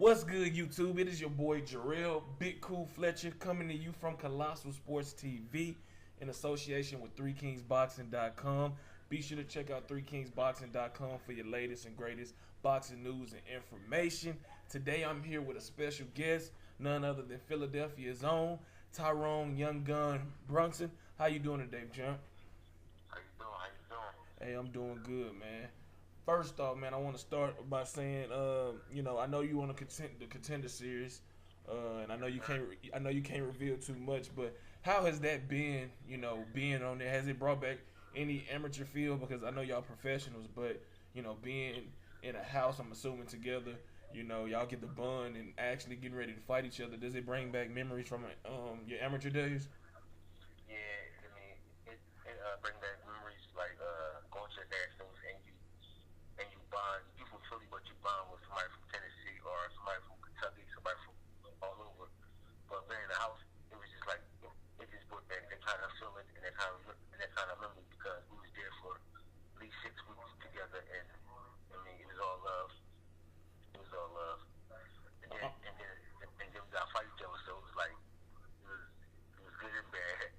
What's good, YouTube? It is your boy Jerrell, Big Cool Fletcher, coming to you from Colossal Sports TV in association with 3kingsboxing.com. Be sure to check out 3kingsboxing.com for your latest and greatest boxing news and information. Today I'm here with a special guest, none other than Philadelphia's own Tyrone Young Gun Brunson. How you doing today, champ? How you doing? How you doing? Hey, I'm doing good, man. First off, man, I want to start by saying, I know you on the Contender series, and I know you can't reveal too much, but how has that been? Being on there, has it brought back any amateur feel? Because I know y'all professionals, but being in a house, I'm assuming together, y'all get the bond and actually getting ready to fight each other. Does it bring back memories from your amateur days? Yeah, I mean, it bring back memories like going to the nationals and you bond. You from Philly, but you bond with somebody from Tennessee or somebody from Kentucky, somebody from all over. But being in the house, it was just like it just brought back that kind of feeling and that kind of memory because we was there for at least 6 weeks together, and I mean, it was all love. It was all love. And then we got to fight each other, so it was like it was good and bad.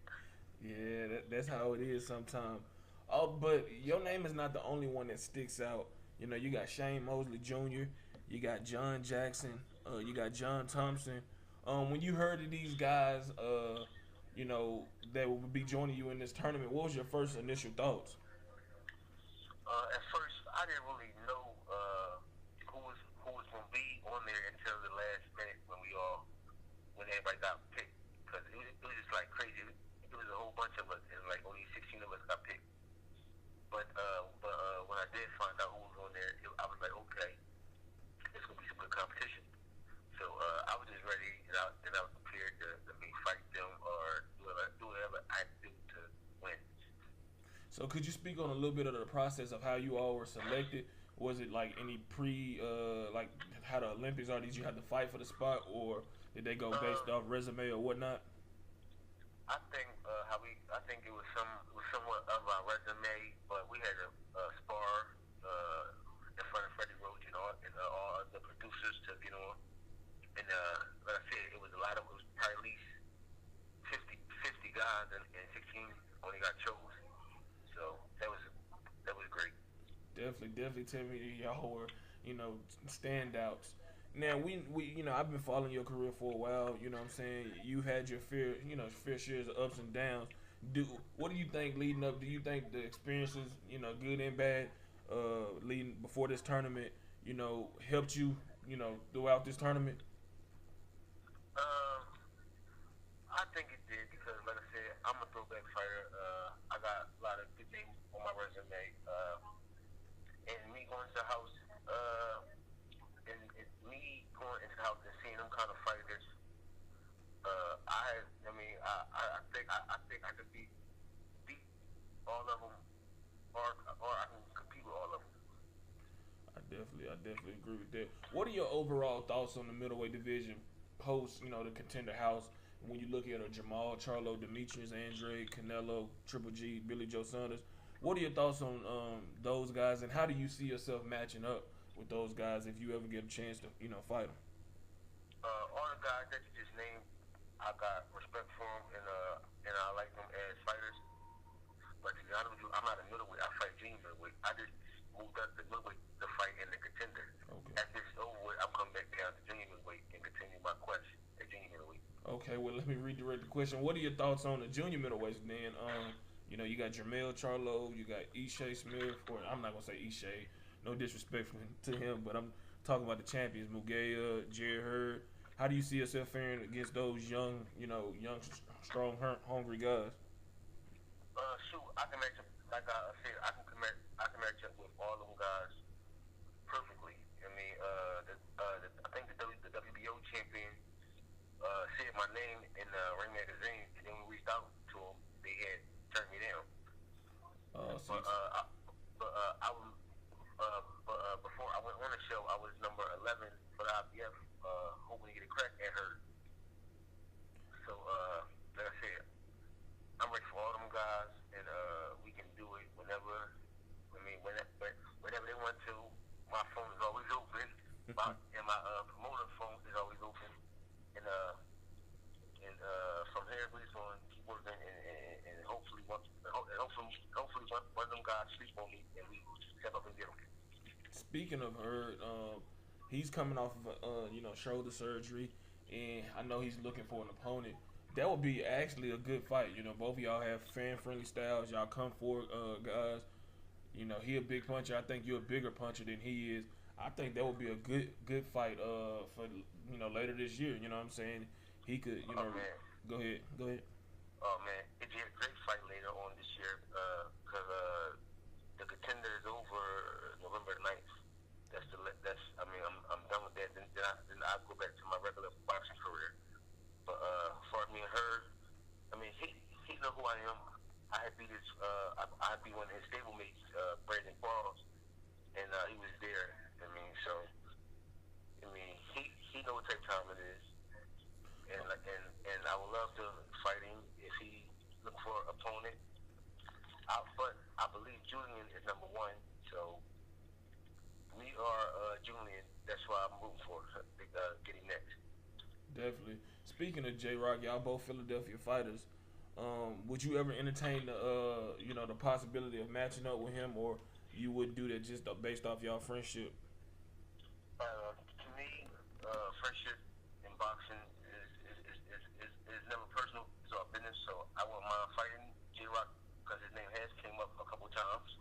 Yeah, that's how it is sometimes. Oh, but your name is not the only one that sticks out. You got Shane Mosley Jr., you got John Jackson, you got John Thompson. When you heard of these guys, that would be joining you in this tournament, what was your first initial thoughts? At first, I didn't really know who was going to be on there until the last minute when everybody got picked, because it was just like crazy. It was a whole bunch of us, and like only 16 of us got picked. But when I did find out who was on there, I was like, okay, it's gonna be some good competition. So I was just ready, and I was prepared to fight them or do whatever I had to do to win. So could you speak on a little bit of the process of how you all were selected? Was it like any like how the Olympics are? Did you have to fight for the spot, or did they go based off resume or whatnot? I think it was somewhat of our resume, but we had a spar in front of Freddie Roach and all the producers to get on. And like I said, it was probably at least 50 guys, and 16 only got chose. So that was great. Definitely tell me that y'all were, standouts. Now I've been following your career for a while, what I'm saying? You had your fair shares of ups and downs. What do you think leading up? Do you think the experiences, good and bad, leading before this tournament, helped you, throughout this tournament? I think it did because, like I said, I'm a throwback fighter. I got a lot of good things on my resume. And me going to the house, and me going into the house and seeing them kind of fighters, I think I could beat all of them, or I can compete with all of them. I definitely agree with that. What are your overall thoughts on the middleweight division post, the Contender house? When you look at a Jamal, Charlo, Demetrius, Andre, Canelo, Triple G, Billy Joe Saunders, what are your thoughts on those guys, and how do you see yourself matching up with those guys if you ever get a chance to, fight them? All the guys that you just named, I got respect for them, and I like them as fighters. But to be honest with you, I'm not a middleweight. I fight junior middleweight. I just moved up to middleweight to fight in the Contender. Okay. After this over with, I'm coming back down to junior middleweight and continue my quest at junior middleweight. Okay, well, let me redirect the question. What are your thoughts on the junior middleweights, then? You got Jermell Charlo, you got Ishai Smith, or I'm not gonna say Ishai, no disrespect to him, but I'm talking about the champions, Mugaya, Jerrell. How do you see yourself faring against those young, strong, hungry guys? Shoot, I can match up. Like I said, I can match up with all of them guys perfectly. I mean, I think the WBO champion said my name in Ring Magazine, and then when we reached out to them, they had turned me down. Before I went on the show, I was number 11 for the IBF, hoping to get a crack at her. So, like I said, I'm ready for all them guys, and we can do it whenever. I mean, whenever they want to. My phone is always open, and my promoter the phone is always open, and from here we're just going to keep working, and hopefully one of them guys sleep on me, and we step up and get him. Speaking of Hurd, he's coming off of shoulder surgery, and I know he's looking for an opponent. That would be actually a good fight. Both of y'all have fan-friendly styles. Y'all come forward, guys. He a big puncher. I think you're a bigger puncher than he is. I think that would be a good fight for later this year. You know what I'm saying? He could, go ahead. Oh man, it'd be a great fight later on this year because the Contender is over November 9th. I'm done with that. Then I go back to my regular boxing career. But for me and her, he know who I am. I had beat one of his stablemates, Brandon Quarles, and he was there. He know what type of time it is, and I would love to fight him if he look for an opponent. But I believe Julian is number one, so me or Julian, that's why I'm rooting for getting next. Definitely. Speaking of J-Rock, y'all both Philadelphia fighters. Would you ever entertain the possibility of matching up with him, or you would do that just based off y'all friendship? To me, friendship in boxing is never personal. It's all business. So I wouldn't mind fighting J-Rock because his name has came up a couple times,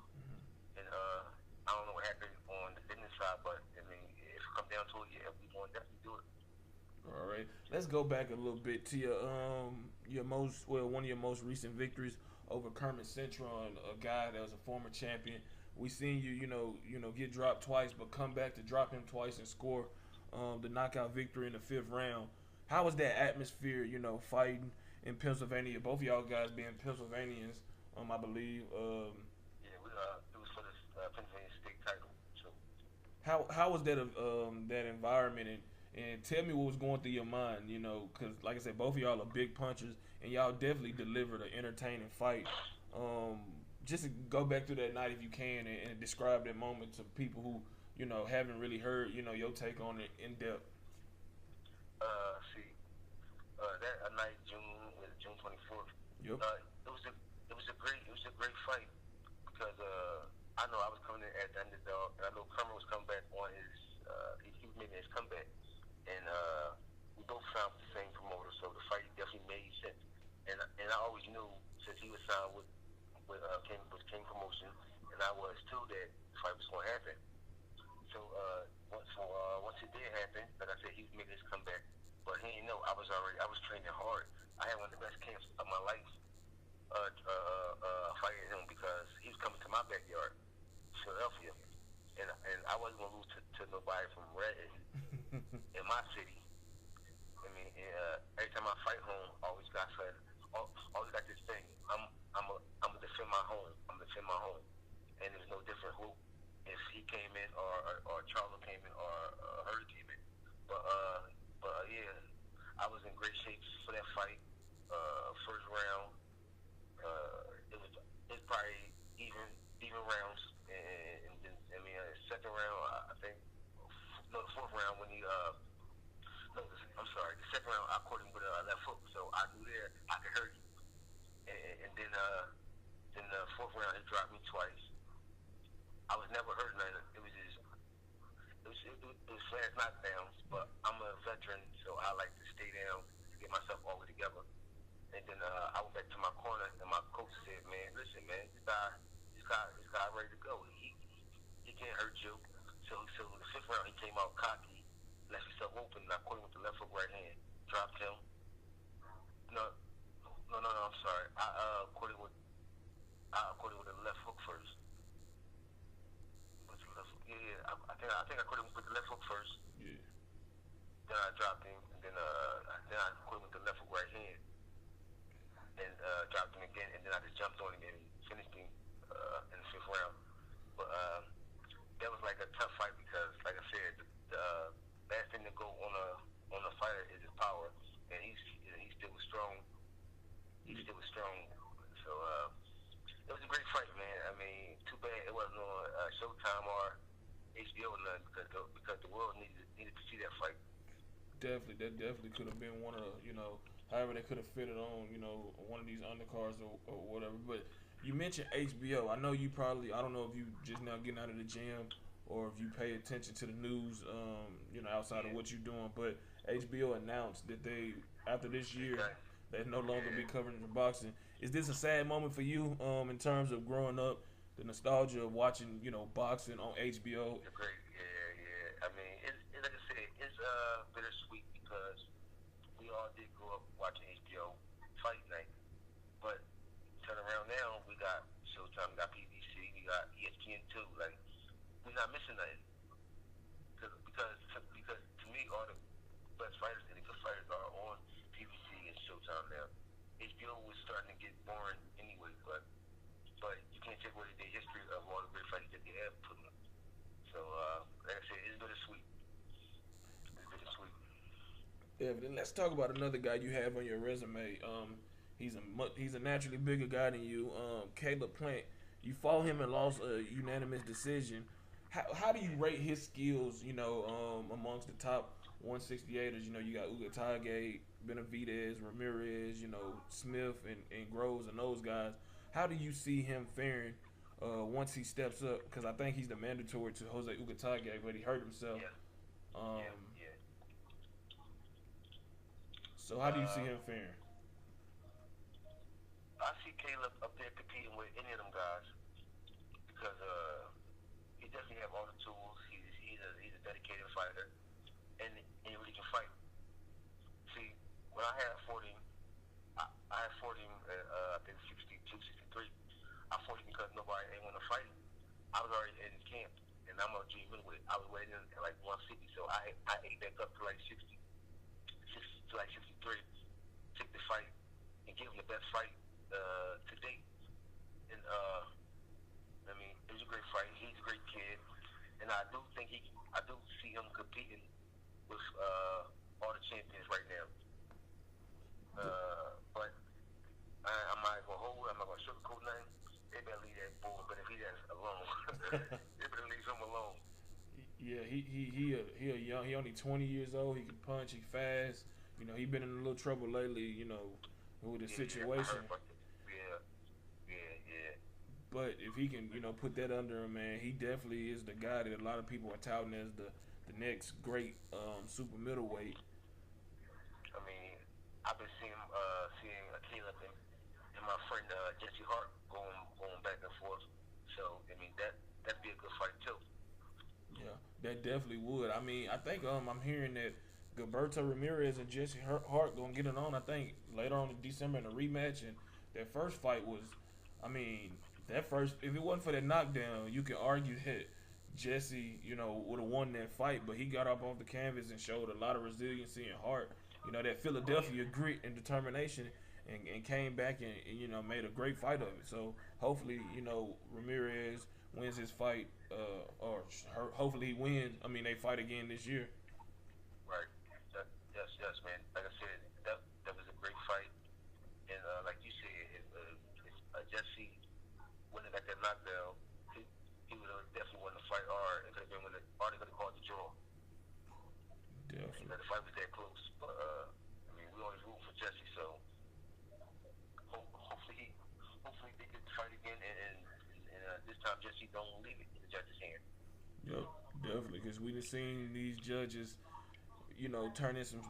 and I don't know what happened on the business side, but if it come down to it, yeah, we going to definitely do it. All right, let's go back a little bit to one of your most recent victories over Kermit Cintron, a guy that was a former champion. We seen you get dropped twice, but come back to drop him twice and score the knockout victory in the 5th round. How was that atmosphere, fighting in Pennsylvania? Both of y'all guys being Pennsylvanians, I believe. Yeah, it was for the Pennsylvania state title. So how was that that environment? And tell me what was going through your mind, because like I said, both of y'all are big punchers, and y'all definitely delivered an entertaining fight. Just to go back through that night if you can, and describe that moment to people who, haven't really heard, your take on it in depth. That night, June 24th. Yep. It was a great fight because I know I was coming in as the underdog, and I know Kermit was coming back on his he was making his comeback. And we both signed with the same promoter, so the fight definitely made sense. And I always knew, since he was signed with King Promotion, and I was too, that the fight was going to happen. So once it did happen, like I said, he was making his comeback. But he didn't know I was training hard. I had one of the best camps of my life fighting him because he was coming to my backyard, Philadelphia, and I wasn't going to lose to nobody from Redden in my city. Every time I fight home, I always got this thing. I'm gonna defend my home. And there's no different who, if he came in or Charlo came in or Hurd came in. But yeah, I was in great shape for that fight. First round, it's probably even rounds, and then second round, I think. No, the 4th round when the second round I caught him with a left hook, so I knew there I could hurt him. And then the 4th round he dropped me twice. I was never hurt nothing. It was fast knockdowns, but I'm a veteran, so I like to stay down to get myself all the way together. And then I went back to my corner, and my coach said, "Man, listen, man, this guy ready to go. He can't hurt you." So the 5th round, he came out cocky, left himself open, and I caught him with the left hook right hand, dropped him. No, I'm sorry. I caught him with the left hook first. What's the left hook? Yeah. I think I caught him with the left hook first. Yeah. Then I dropped him, and then I caught him with the left hook right hand, and dropped him again, and then I just jumped on him and finished him in the 5th round. But that was like a tough fight because, like I said, the last thing to go on a fighter is his power, and he still was strong. So it was a great fight, man. Too bad it wasn't on Showtime or HBO or nothing because the world needed to see that fight. Definitely, that definitely could have been one of the, however they could have fit it on, one of these undercards or whatever. But you mentioned HBO. I know you probably, I don't know if you just now getting out of the gym or if you pay attention to the news, outside of what you're doing. But HBO announced that they, after this year, they no longer be covering the boxing. Is this a sad moment for you, in terms of growing up, the nostalgia of watching, boxing on HBO? It's great, yeah. I mean, it's like I said, it's bittersweet because we all did grow up watching HBO Fight Night, but turn around now, we got Showtime, we got PBC, we got ESPN too. Like, we're not missing nothing because to me, all the best fighters and the good fighters are on PBC and Showtime now. HBO was starting to get boring anyway, but you can't take away the history of all the great fighters that they have put on. So, like I said, it's bittersweet. Yeah, but then let's talk about another guy you have on your resume. He's a naturally bigger guy than you. Caleb Plant. You fought him and lost a unanimous decision. How do you rate his skills? Amongst the top 168ers. You got Uga Tage, Benavidez, Ramirez. Smith and Groves and those guys. How do you see him faring once he steps up? Because I think he's the mandatory to Jose Uga Tage, but he hurt himself. Yeah. So how do you see him faring? I see Caleb up there competing with any of them guys because he definitely have all the tools. He's a dedicated fighter, and he really can fight. See, when I had fought him, I fought him at I think 62, 63. I fought him because nobody ain't want to fight him. I was already in camp, and I'm a junior middleweight. I was waiting at like 150, so I ate back up to like 60. To like 63, took the fight and give him the best fight to date. And I mean, it was a great fight. He's a great kid, and I do see him competing with all the champions right now. But I'm not gonna hold. I'm not gonna sugarcoat nothing. They better leave that boy. But if he does alone, they better leave him alone. Yeah, he young. He only 20 years old. He can punch. He fast. He been in a little trouble lately, with the situation. Yeah. But if he can, put that under him, man, he definitely is the guy that a lot of people are touting as the next great super middleweight. I mean, I've been seeing Caleb and my friend Jesse Hart going back and forth. So I mean that'd be a good fight too. Yeah, that definitely would. I mean, I think I'm hearing that Gilberto Ramirez and Jesse Hart gonna get it on. I think later on in December in a rematch, and that first fight was, if it wasn't for that knockdown, you could argue that Jesse, would have won that fight, but he got up off the canvas and showed a lot of resiliency and heart. That Philadelphia grit and determination, and came back and made a great fight of it. So hopefully, Ramirez wins his fight, or hopefully he wins. They fight again this year. Right. Yes, man. Like I said, that was a great fight, and like you said, if Jesse wouldn't have got that knockdown, he would have definitely won the fight, or it could have been when they could have called the draw. Definitely. The fight was that close, but we always root for Jesse, so hopefully they get the fight again, and this time Jesse don't leave it in the judge's hand. Yep, definitely, because we done seen these judges, turn in some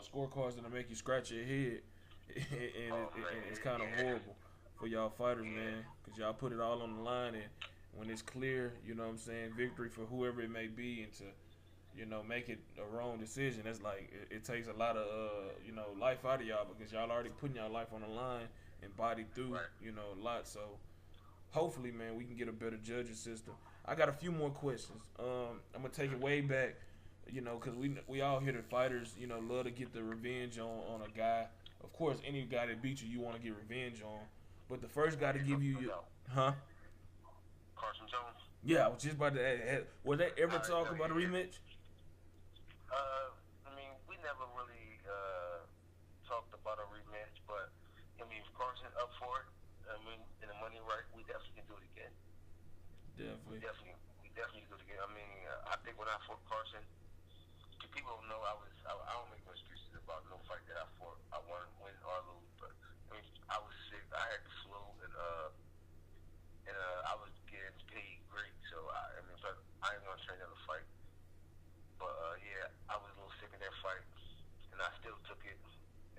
scorecards that'll make you scratch your head, and it's kind of horrible for y'all fighters, man, because y'all put it all on the line, and when it's clear, victory for whoever it may be, and to, make it a wrong decision, that's like, it takes a lot of, life out of y'all, because y'all already putting y'all life on the line and body through, a lot, so hopefully, man, we can get a better judging system. I got a few more questions. I'm gonna take it way back, because we all hear that fighters, love to get the revenge on a guy. Of course, any guy that beat you, you want to get revenge on. But the first guy to give you your, Carson Jones. Yeah, I was just about to ask. Was they ever talk about a rematch? We never really talked about a rematch, but if Carson up for it, and the money right, we definitely can do it again. Definitely. We definitely do it again. I think when I fought Carson, people don't know I don't make no excuses about no fight that I fought. I won, win or lose, but I mean I was sick. I had the flu and I was getting paid great, so I mean so I ain't gonna train another fight. But yeah, I was a little sick in that fight, and I still took it.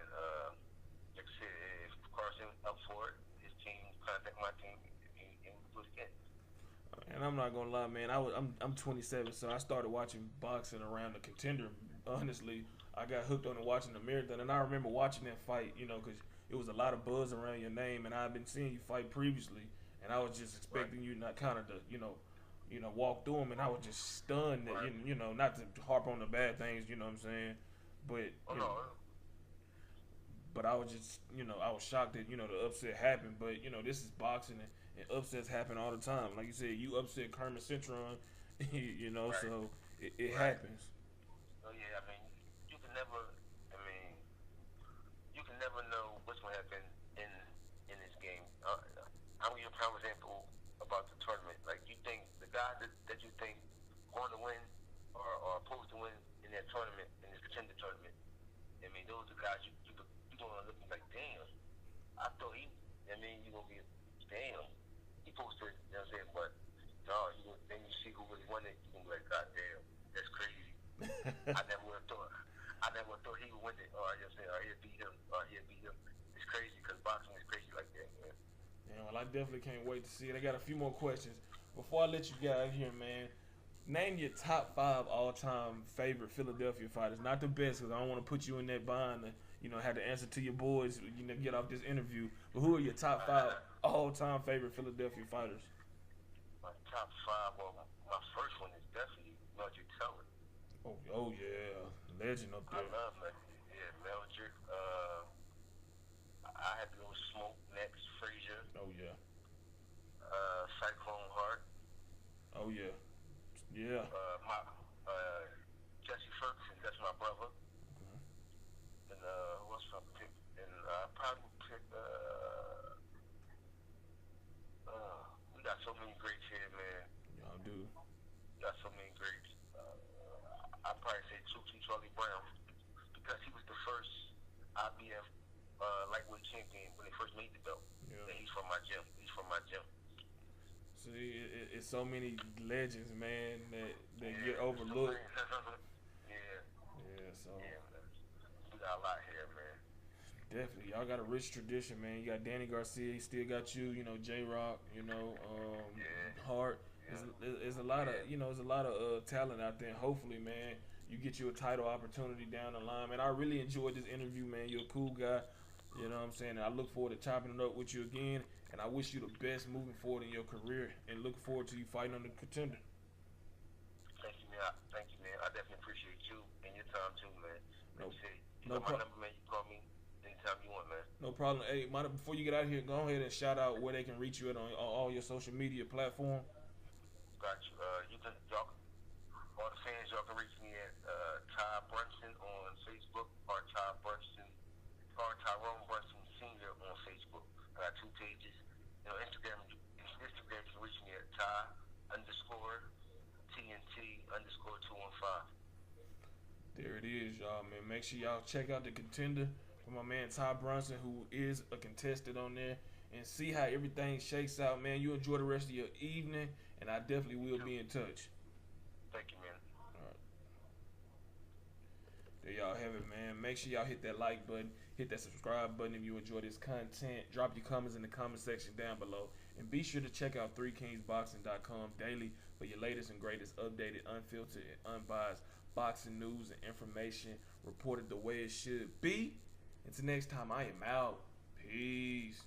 And like I said, if Carson up for it, his team contact my team, and we do it again. And I'm not gonna lie, man. I'm 27, so I started watching boxing around the Contender. Honestly, I got hooked on it watching the marathon, and I remember watching that fight, you know, because it was a lot of buzz around your name, and I've been seeing you fight previously, and I was just expecting you not kind of to, walk through them, and I was just stunned that you know, not to harp on the bad things, you know what I'm saying, but but I was just, I was shocked that the upset happened, but this is boxing, and upsets happen all the time. Like you said, you upset Kermit Cintron, so it happens. Oh yeah, I mean, you can never, I mean, you can never know what's gonna happen in this game. I'm gonna give you a prime example about the tournament. Like you think the guy that you think going to win or opposed to win in that tournament, in this Contender tournament, I mean, those are the guys you gonna look like, damn. I thought you gonna be, damn. He supposed to, you know what I'm saying? But no, then you see who really won it, you gonna be like, God damn, that's crazy. I never would have thought he would win it. Or you know what I'm saying? Or he'd beat him. It's crazy because boxing is crazy like that, man. Yeah, well, I definitely can't wait to see it. I got a few more questions. Before I let you get out of here, man, name your top 5 all-time favorite Philadelphia fighters. Not the best, because I don't want to put you in that bind and, have to answer to your boys, get off this interview. But who are your top 5 all-time favorite Philadelphia fighters? My top 5, well, my first one is definitely Meldrick Teller. Oh yeah, legend up there. I love Meldrick. Yeah, Meldrick. I had to go Smoke next, Frazier. Oh yeah. Cyclone Hart. Oh yeah. Yeah. My Jesse Ferguson, that's my brother. And who else I pick? And I probably pick. We got so many greats here, man. Y'all do. We got so many greats. I'd probably say Charlie Brown, because he was the first IBF lightweight champion when they first made the belt. Yeah. And he's from my gym. See, it's so many legends, man, that get overlooked. So we got a lot here, man. Definitely, y'all got a rich tradition, man. You got Danny Garcia, he still got you, J-Rock, Hart. There's a lot of, there's a lot of talent out there. And hopefully, man, you get you a title opportunity down the line, man. I really enjoyed this interview, man. You're a cool guy. You know what I'm saying? And I look forward to chopping it up with you again. And I wish you the best moving forward in your career. And look forward to you fighting on the Contender. Thank you, man. I definitely appreciate you and your time, too, man. No problem. My number, man. You call me anytime you want, man. No problem. Hey, before you get out of here, go ahead and shout out where they can reach you at on all your social media platforms. Got you. All the fans, y'all can reach me at Ty Brunson on Facebook or Ty Brunson or Tyrone Brunson Sr. on Facebook. I got 2 pages. Instagram you can reach me at Ty_TNT_215. There it is, y'all, man. Make sure y'all check out the Contender for my man Ty Brunson, who is a contestant on there, and see how everything shakes out, man. You enjoy the rest of your evening, and I definitely will be in touch. Thank you, man. All right. There y'all have it, man. Make sure y'all hit that like button, hit that subscribe button if you enjoy this content. Drop your comments in the comment section down below. And be sure to check out 3kingsboxing.com daily for your latest and greatest updated, unfiltered, and unbiased boxing news and information reported the way it should be. Until next time, I am out. Peace.